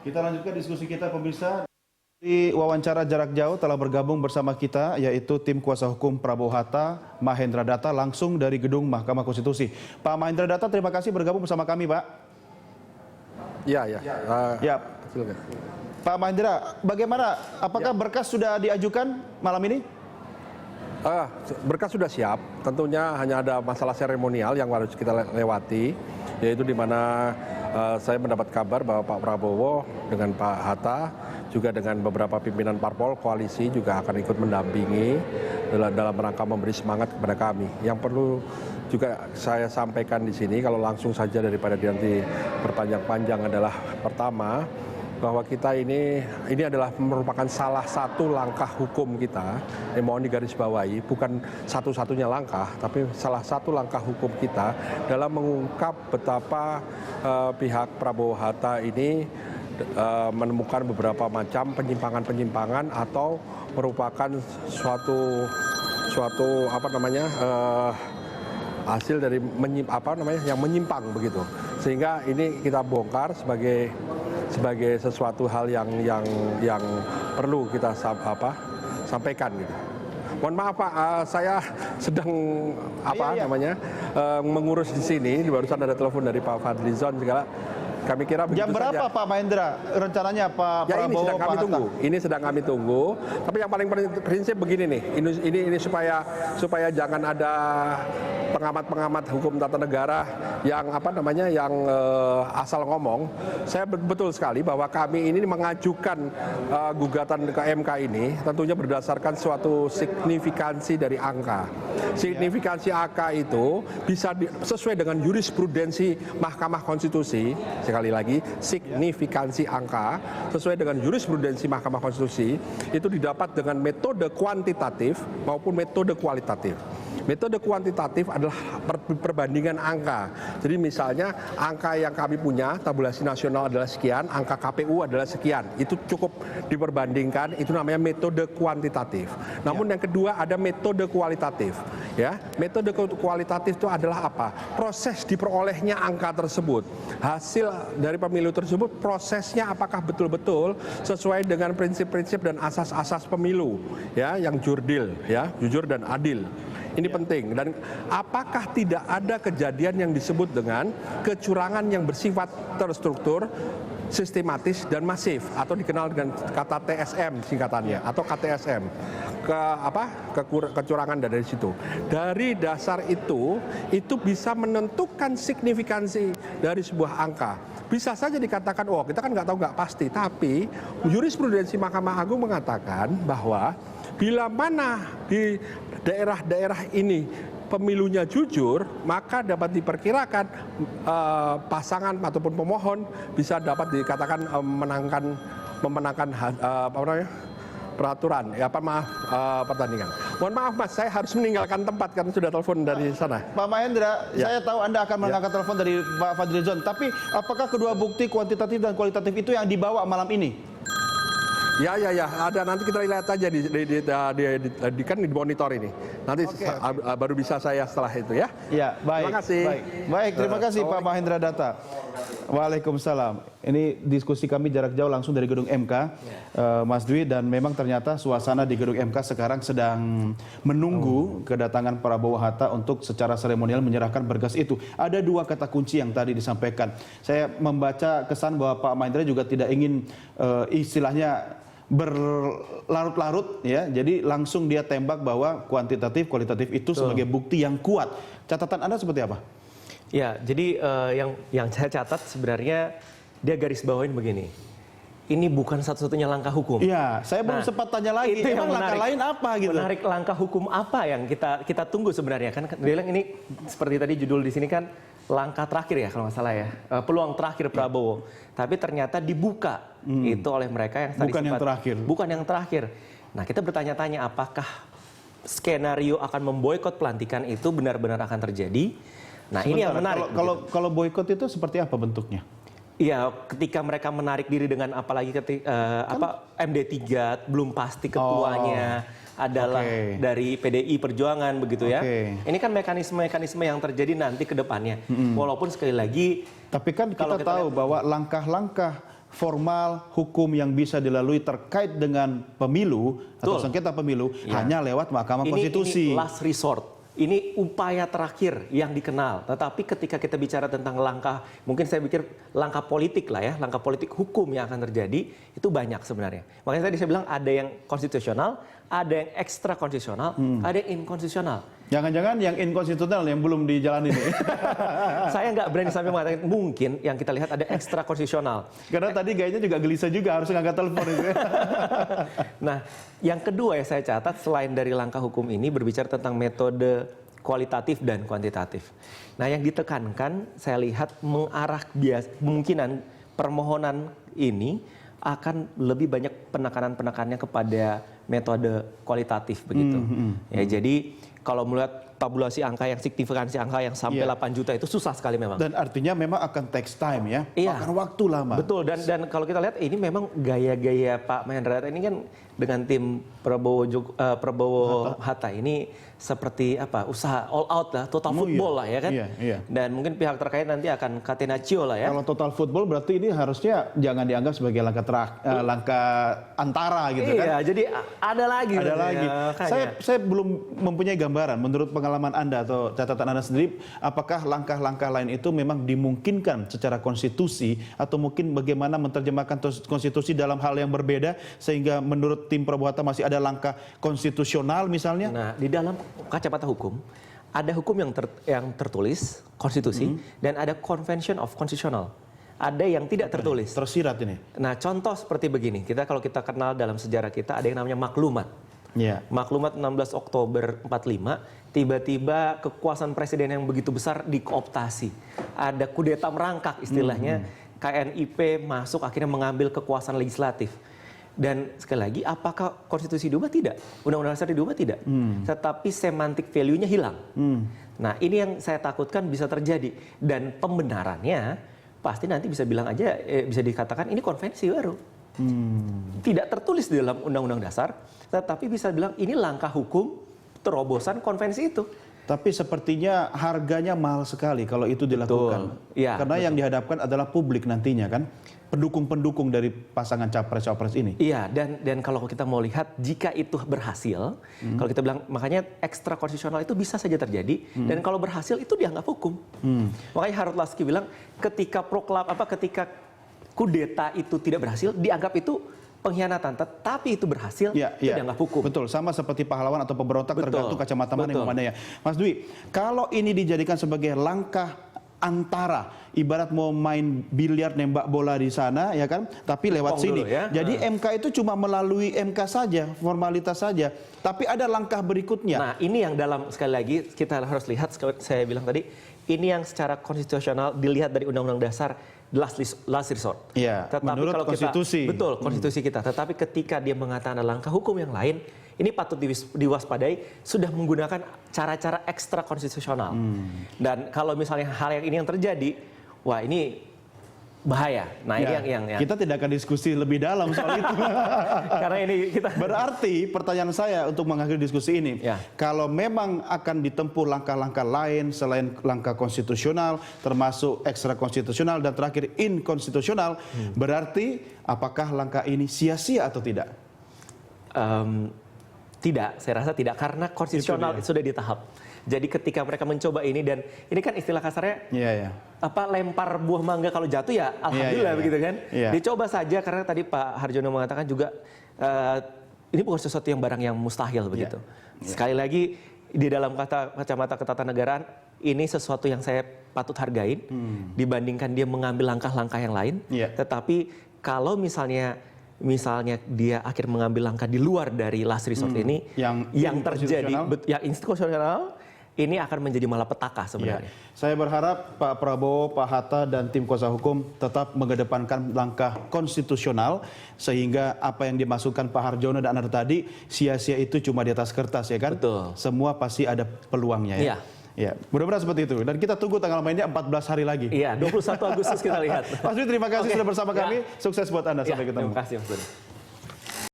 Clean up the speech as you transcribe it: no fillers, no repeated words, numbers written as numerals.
Kita lanjutkan diskusi kita pemirsa. Di wawancara jarak jauh telah bergabung bersama kita yaitu tim kuasa hukum Prabowo Hatta, Mahendra Datta langsung dari gedung Mahkamah Konstitusi. Pak Mahendra Datta, terima kasih bergabung bersama kami, Pak. Ya. Silakan. Pak Mahendra, bagaimana? Apakah berkas sudah diajukan malam ini? Berkas sudah siap, tentunya hanya ada masalah seremonial yang harus kita lewati, yaitu di mana saya mendapat kabar bahwa Pak Prabowo dengan Pak Hatta, juga dengan beberapa pimpinan parpol koalisi juga akan ikut mendampingi dalam rangka memberi semangat kepada kami. Yang perlu juga saya sampaikan di sini, kalau langsung saja daripada nanti berpanjang-panjang adalah pertama, bahwa kita ini adalah merupakan salah satu langkah hukum kita yang mohon digarisbawahi, bukan satu-satunya langkah, tapi salah satu langkah hukum kita dalam mengungkap betapa pihak Prabowo Hatta ini menemukan beberapa macam penyimpangan-penyimpangan atau merupakan suatu hasil dari yang menyimpang begitu, sehingga ini kita bongkar sebagai sesuatu hal yang perlu kita sampaikan gitu. Mohon maaf Pak, saya sedang mengurus di sini. Barusan ada telepon dari Pak Fadlizon segala. Kami kira begitu jam berapa saja. Pak Mahendra rencananya Pak Ya, Prabowo? Ini sedang kami tunggu. Tapi yang paling prinsip begini nih, ini supaya jangan ada pengamat-pengamat hukum tata negara yang asal ngomong. Saya betul sekali bahwa kami ini mengajukan gugatan ke MK ini tentunya berdasarkan suatu signifikansi dari angka. Signifikansi angka itu bisa sesuai dengan jurisprudensi Mahkamah Konstitusi. Sekali lagi, signifikansi angka sesuai dengan jurisprudensi Mahkamah Konstitusi itu didapat dengan metode kuantitatif maupun metode kualitatif. Metode kuantitatif adalah perbandingan angka. Jadi misalnya angka yang kami punya, tabulasi nasional adalah sekian, angka KPU adalah sekian. Itu cukup diperbandingkan, itu namanya metode kuantitatif. Namun yang kedua ada metode kualitatif. Ya, metode kualitatif itu adalah apa? Proses diperolehnya angka tersebut. Hasil dari pemilu tersebut, prosesnya apakah betul-betul sesuai dengan prinsip-prinsip dan asas-asas pemilu, ya, yang jurdil, ya, jujur dan adil. Ini penting. Dan apakah tidak ada kejadian yang disebut dengan kecurangan yang bersifat terstruktur, sistematis dan masif, atau dikenal dengan kata TSM singkatannya, atau KTSM. Kecurangan dari situ. Dari dasar itu bisa menentukan signifikansi dari sebuah angka. Bisa saja dikatakan, oh kita kan nggak tahu, nggak pasti. Tapi jurisprudensi Mahkamah Agung mengatakan bahwa bila mana di daerah-daerah ini pemilunya jujur, maka dapat diperkirakan pasangan ataupun pemohon bisa dapat dikatakan memenangkan pertandingan. Mohon maaf Mas, saya harus meninggalkan tempat karena sudah telepon dari sana. Pak Mahendra, saya tahu Anda akan mengangkat telepon dari Pak Fadlizon, tapi apakah kedua bukti kuantitatif dan kualitatif itu yang dibawa malam ini? Ya, ada, nanti kita lihat aja kan di monitor ini. Nanti baru bisa saya setelah itu ya. Ya, baik. Terima kasih. Baik, terima kasih Pak Mahendra Datta. Waalaikumsalam. Ini diskusi kami jarak jauh langsung dari gedung MK, Mas Dwi, dan memang ternyata suasana di gedung MK sekarang sedang menunggu kedatangan Prabowo Hatta untuk secara seremonial menyerahkan berkas itu. Ada dua kata kunci yang tadi disampaikan. Saya membaca kesan bahwa Pak Mahendra juga tidak ingin istilahnya berlarut-larut, ya, jadi langsung dia tembak bahwa kuantitatif, kualitatif itu sebagai bukti yang kuat. Catatan Anda seperti apa? Ya, jadi yang saya catat sebenarnya dia garis bawain begini. Ini bukan satu-satunya langkah hukum. Iya, saya belum sempat tanya lagi. Itu emang langkah lain apa gitu? Menarik langkah hukum apa yang kita tunggu sebenarnya, kan? Dia bilang ini seperti tadi judul di sini kan langkah terakhir ya kalau nggak salah ya, peluang terakhir Prabowo. Tapi ternyata dibuka itu oleh mereka yang tadi bukan yang terakhir. Bukan yang terakhir. Nah, kita bertanya-tanya apakah skenario akan memboikot pelantikan itu benar-benar akan terjadi? Nah, ini yang menarik. Kalau boikot itu seperti apa bentuknya? Iya, ketika mereka menarik diri dengan apalagi MD3 belum pasti ketuanya adalah dari PDI Perjuangan begitu ya. Ini kan mekanisme-mekanisme yang terjadi nanti ke depannya. Walaupun sekali lagi, tapi kan kita tahu bahwa langkah-langkah formal hukum yang bisa dilalui terkait dengan pemilu atau sengketa pemilu hanya lewat Mahkamah Konstitusi. Ini last resort. Ini upaya terakhir yang dikenal. Tetapi ketika kita bicara tentang langkah, mungkin saya pikir langkah politik lah ya, langkah politik hukum yang akan terjadi, itu banyak sebenarnya. Makanya tadi saya bilang ada yang konstitusional, ada yang ekstra konstitusional, ada yang inkonstitusional. Jangan-jangan yang inkonstitusional yang belum dijalani nih. Saya nggak berani sampai mengatakan, mungkin yang kita lihat ada ekstra konstitusional. Karena tadi gayanya juga gelisah juga, harus ngangkat telepon itu. Nah, yang kedua yang saya catat selain dari langkah hukum ini berbicara tentang metode kualitatif dan kuantitatif. Nah, yang ditekankan saya lihat mengarah kemungkinan permohonan ini akan lebih banyak penekanan-penekanannya kepada metode kualitatif begitu. Ya, jadi kalau melihat tabulasi angka yang signifikansi angka yang sampai 8 juta itu susah sekali memang. Dan artinya memang akan takes time ya, makan waktu lama. Betul, dan kalau kita lihat ini memang gaya-gaya Pak Mahendra ini kan dengan tim Prabowo Hatta ini seperti apa, usaha all out lah, total football lah ya kan. Dan mungkin pihak terkait nanti akan catenaccio lah ya. Kalau total football berarti ini harusnya jangan dianggap sebagai langkah antara gitu kan. Iya, jadi ada lagi. Ada lagi. Saya belum mempunyai gambaran menurut pengalaman Anda atau catatan Anda sendiri, apakah langkah-langkah lain itu memang dimungkinkan secara konstitusi atau mungkin bagaimana menerjemahkan konstitusi dalam hal yang berbeda sehingga menurut tim Prabowo Hatta masih ada langkah konstitusional misalnya? Nah, di dalam kacamata hukum ada hukum yang tertulis konstitusi dan ada Convention of Constitutional. Ada yang tidak tertulis. Tersirat ini. Nah, contoh seperti begini. Kalau kita kenal dalam sejarah kita ada yang namanya maklumat. Maklumat 16 Oktober 45, tiba-tiba kekuasaan presiden yang begitu besar dikooptasi. Ada kudeta merangkak istilahnya. KNIP masuk akhirnya mengambil kekuasaan legislatif. Dan sekali lagi, apakah konstitusi diubah? Tidak. Undang-undang dasar diubah? Tidak. Tetapi semantik value-nya hilang. Nah, ini yang saya takutkan bisa terjadi. Dan pembenarannya pasti nanti bisa bilang aja, bisa dikatakan ini konvensi baru. Tidak tertulis di dalam undang-undang dasar, tetapi bisa bilang ini langkah hukum terobosan konvensi itu. Tapi sepertinya harganya mahal sekali kalau itu dilakukan. Karena yang dihadapkan adalah publik nantinya kan. Pendukung-pendukung dari pasangan capres-capres ini. Iya, dan kalau kita mau lihat jika itu berhasil, kalau kita bilang makanya ekstra konstitusional itu bisa saja terjadi dan kalau berhasil itu dianggap hukum. Makanya Harold Laski bilang ketika ketika kudeta itu tidak berhasil dianggap itu pengkhianatan, tetapi itu berhasil itu dianggap hukum. Betul, sama seperti pahlawan atau pemberontak tergantung kacamata mana yang mana ya. Mas Dwi, kalau ini dijadikan sebagai langkah antara ibarat mau main biliar nembak bola di sana ya kan, tapi lewat sini. Jadi MK itu cuma melalui MK saja, formalitas saja. Tapi ada langkah berikutnya. Nah, ini yang dalam sekali lagi kita harus lihat, saya bilang tadi, ini yang secara konstitusional dilihat dari Undang-Undang Dasar last resort. Tetapi menurut kalau konstitusi. Konstitusi kita. Tetapi ketika dia mengatakan ada langkah hukum yang lain, ini patut diwaspadai, sudah menggunakan cara-cara ekstra konstitusional. Dan kalau misalnya hal yang ini yang terjadi, wah ini bahaya. Nah, ini yang kita tidak akan diskusi lebih dalam soal itu. Karena ini kita berarti pertanyaan saya untuk mengakhiri diskusi ini, kalau memang akan ditempuh langkah-langkah lain selain langkah konstitusional, termasuk ekstra konstitusional dan terakhir inkonstitusional, berarti apakah langkah ini sia-sia atau tidak? Tidak, saya rasa tidak, karena konstitusional sudah di tahap. Jadi ketika mereka mencoba ini, dan ini kan istilah kasarnya lempar buah mangga kalau jatuh ya alhamdulillah begitu kan. Dicoba saja, karena tadi Pak Harjono mengatakan juga ini bukan sesuatu yang barang yang mustahil begitu. Sekali lagi di dalam kacamata ketatanegaraan ini sesuatu yang saya patut hargain dibandingkan dia mengambil langkah-langkah yang lain. Tetapi kalau misalnya dia akhir mengambil langkah di luar dari last resort ini, yang terjadi yang institusional, ini akan menjadi malapetaka sebenarnya. Saya berharap Pak Prabowo, Pak Hatta, dan tim kuasa hukum tetap mengedepankan langkah konstitusional sehingga apa yang dimasukkan Pak Harjono dan Anda tadi sia-sia itu cuma di atas kertas ya kan? Betul. Semua pasti ada peluangnya ya. Mudah-mudahan seperti itu. Dan kita tunggu tanggal mainnya 14 hari lagi. 21 Agustus kita lihat. Mas Dwi, terima kasih sudah bersama kami. Sukses buat Anda. Sampai ketemu. Terima kasih Mas Dwi.